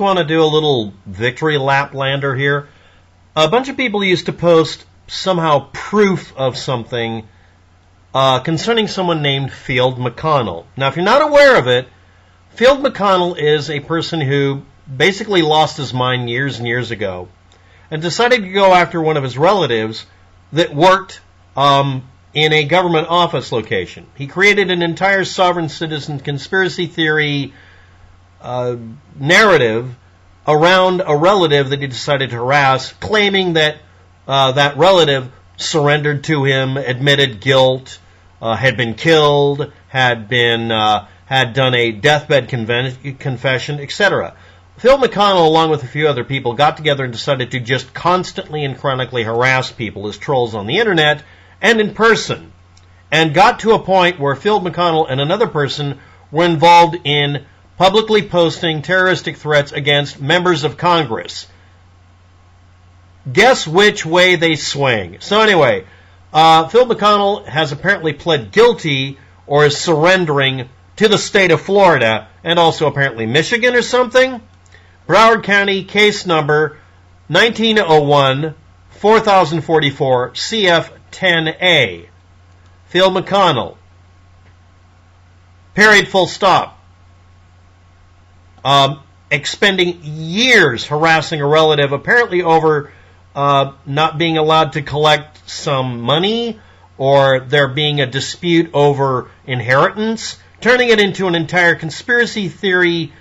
want to do a little victory lap lander here. A bunch of people used to post somehow proof of something concerning someone named Field McConnell. Now, if you're not aware of it, Field McConnell is a person who basically lost his mind years and years ago and decided to go after one of his relatives that worked in a government office location. He created an entire sovereign citizen conspiracy theory narrative around a relative that he decided to harass, claiming that that relative surrendered to him, admitted guilt, had been killed, had done a deathbed confession, etc. Phil McConnell, along with a few other people, got together and decided to just constantly and chronically harass people as trolls on the internet and in person, and got to a point where Phil McConnell and another person were involved in publicly posting terroristic threats against members of Congress. Guess which way they swing. So anyway, Phil McConnell has apparently pled guilty or is surrendering to the state of Florida and also apparently Michigan or something. Broward County, case number 19014044CF10A. Phil McConnell. Period, full stop. Expending years harassing a relative, apparently over not being allowed to collect some money, or there being a dispute over inheritance, turning it into an entire conspiracy theory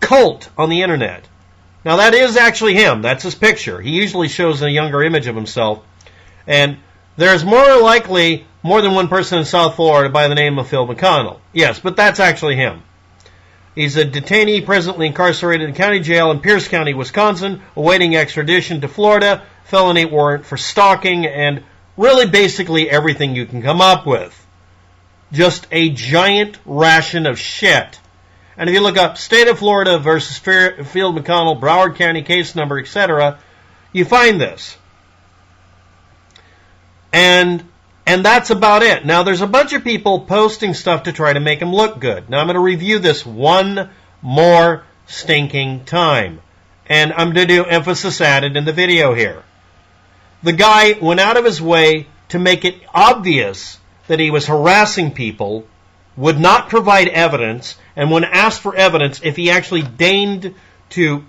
cult on the internet. Now that is actually him. That's his picture. He usually shows a younger image of himself. And there's more likely more than one person in South Florida by the name of Phil McConnell. Yes, but that's actually him. He's a detainee presently incarcerated in county jail in Pierce County, Wisconsin, awaiting extradition to Florida, felony warrant for stalking, and really basically everything you can come up with. Just a giant ration of shit. And if you look up State of Florida versus Field McConnell, Broward County case number, etc., you find this. And that's about it. Now, there's a bunch of people posting stuff to try to make him look good. Now, I'm going to review this one more stinking time. And I'm going to do emphasis added in the video here. The guy went out of his way to make it obvious that he was harassing people, would not provide evidence, and when asked for evidence, if he actually deigned to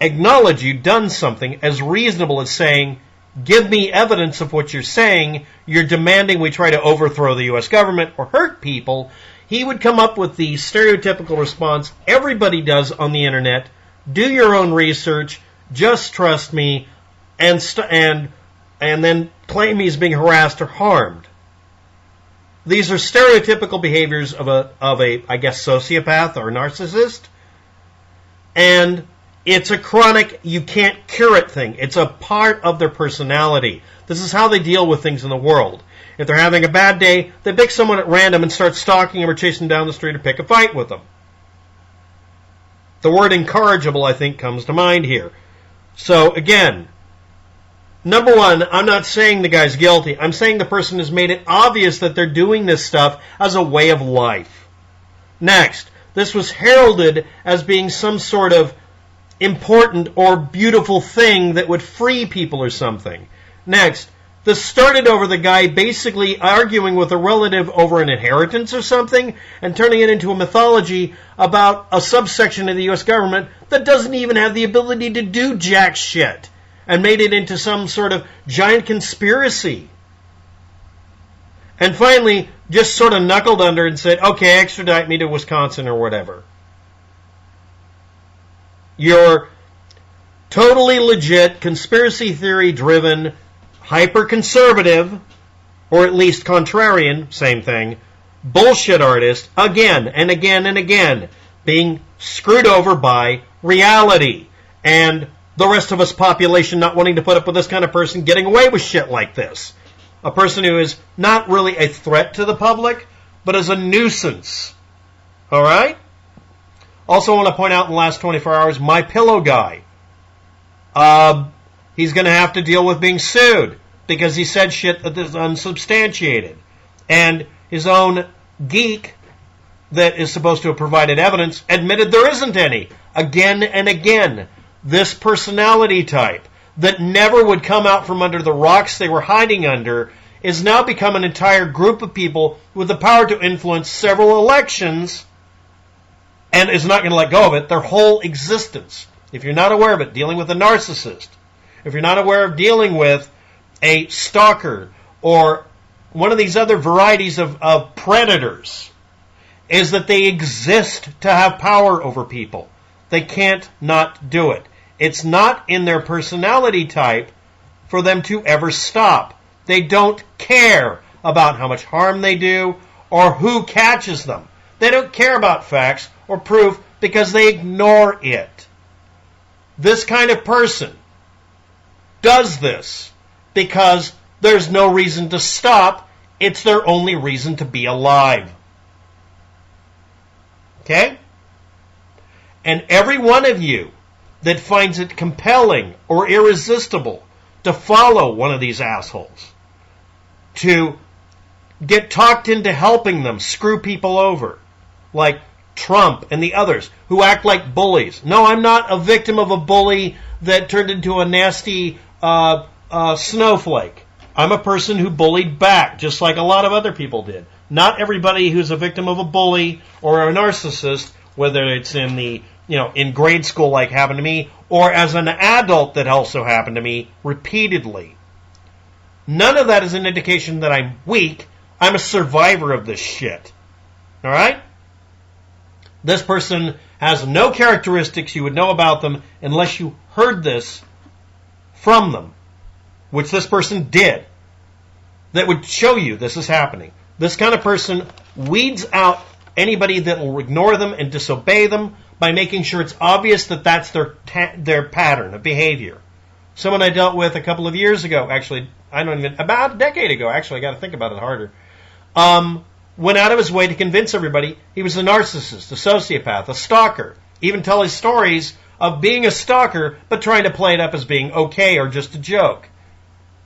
acknowledge you'd done something as reasonable as saying, give me evidence of what you're saying, you're demanding we try to overthrow the U.S. government or hurt people, he would come up with the stereotypical response everybody does on the internet: do your own research, just trust me, and then claim he's being harassed or harmed. These are stereotypical behaviors of a I guess, sociopath or narcissist. And it's a chronic, you can't cure it thing. It's a part of their personality. This is how they deal with things in the world. If they're having a bad day, they pick someone at random and start stalking them or chasing them down the street or pick a fight with them. The word incorrigible, I think, comes to mind here. So, again, number one, I'm not saying the guy's guilty. I'm saying the person has made it obvious that they're doing this stuff as a way of life. Next, this was heralded as being some sort of important or beautiful thing that would free people or something. Next, this started over the guy basically arguing with a relative over an inheritance or something and turning it into a mythology about a subsection of the U.S. government that doesn't even have the ability to do jack shit, and made it into some sort of giant conspiracy. And finally, just sort of knuckled under and said, okay, extradite me to Wisconsin or whatever. Your totally legit, conspiracy theory-driven, hyper-conservative, or at least contrarian, same thing, bullshit artist, again and again and again, being screwed over by reality. And the rest of us population not wanting to put up with this kind of person getting away with shit like this. A person who is not really a threat to the public, but is a nuisance. Alright? Also want to point out in the last 24 hours, My Pillow guy. He's going to have to deal with being sued because he said shit that is unsubstantiated. And his own geek that is supposed to have provided evidence admitted there isn't any. again and again. This personality type that never would come out from under the rocks they were hiding under is now become an entire group of people with the power to influence several elections and is not going to let go of it their whole existence. If you're not aware of it, dealing with a narcissist, if you're not aware of dealing with a stalker or one of these other varieties of predators, is that they exist to have power over people. They can't not do it. It's not in their personality type for them to ever stop. They don't care about how much harm they do or who catches them. They don't care about facts or proof because they ignore it. This kind of person does this because there's no reason to stop. It's their only reason to be alive. Okay? And every one of you that finds it compelling or irresistible to follow one of these assholes, to get talked into helping them screw people over, like Trump and the others who act like bullies. No, I'm not a victim of a bully that turned into a nasty snowflake. I'm a person who bullied back, just like a lot of other people did. Not everybody who's a victim of a bully or a narcissist, whether it's in the, in grade school like happened to me, or as an adult that also happened to me repeatedly. None of that is an indication that I'm weak. I'm a survivor of this shit. All right? This person has no characteristics you would know about them unless you heard this from them, which this person did, that would show you this is happening. This kind of person weeds out anybody that will ignore them and disobey them by making sure it's obvious that that's their pattern of behavior. Someone I dealt with a couple of years ago, actually, about a decade ago, actually, I got to think about it harder, went out of his way to convince everybody he was a narcissist, a sociopath, a stalker, even tell his stories of being a stalker, but trying to play it up as being okay or just a joke.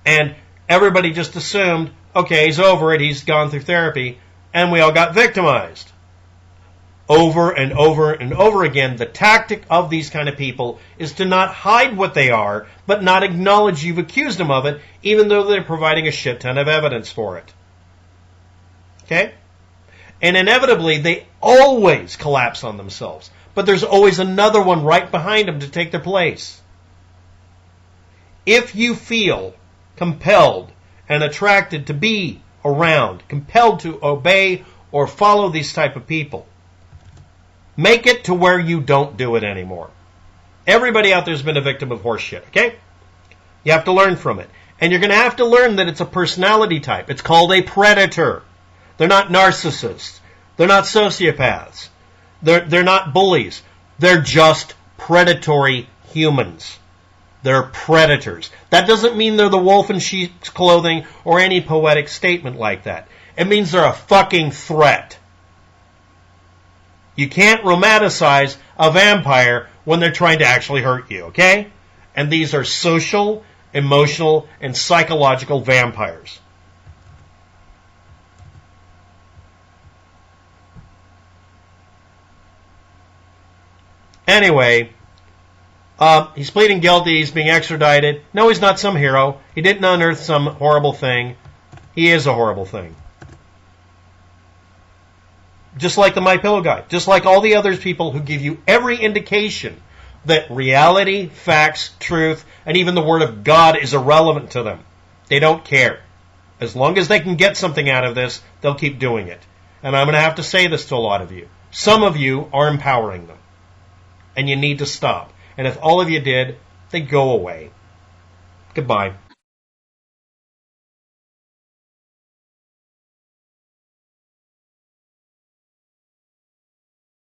And everybody just assumed, okay, he's over it, he's gone through therapy, and we all got victimized. Over and over and over again, the tactic of these kind of people is to not hide what they are, but not acknowledge you've accused them of it, even though they're providing a shit ton of evidence for it. Okay? And inevitably, they always collapse on themselves. But there's always another one right behind them to take their place. If you feel compelled and attracted to be around, compelled to obey or follow these type of people, make it to where you don't do it anymore. Everybody out there has been a victim of horse shit, okay? You have to learn from it. And you're going to have to learn that it's a personality type. It's called a predator. They're not narcissists. They're not sociopaths. They're not bullies. They're just predatory humans. They're predators. That doesn't mean they're the wolf in sheep's clothing or any poetic statement like that. It means they're a fucking threat. You can't romanticize a vampire when they're trying to actually hurt you, okay? And these are social, emotional, and psychological vampires. Anyway, he's pleading guilty. He's being extradited. No, he's not some hero. He didn't unearth some horrible thing. He is a horrible thing. Just like the MyPillow guy. Just like all the other people who give you every indication that reality, facts, truth, and even the Word of God is irrelevant to them. They don't care. As long as they can get something out of this, they'll keep doing it. And I'm going to have to say this to a lot of you. Some of you are empowering them. And you need to stop. And if all of you did, they'd go away. Goodbye.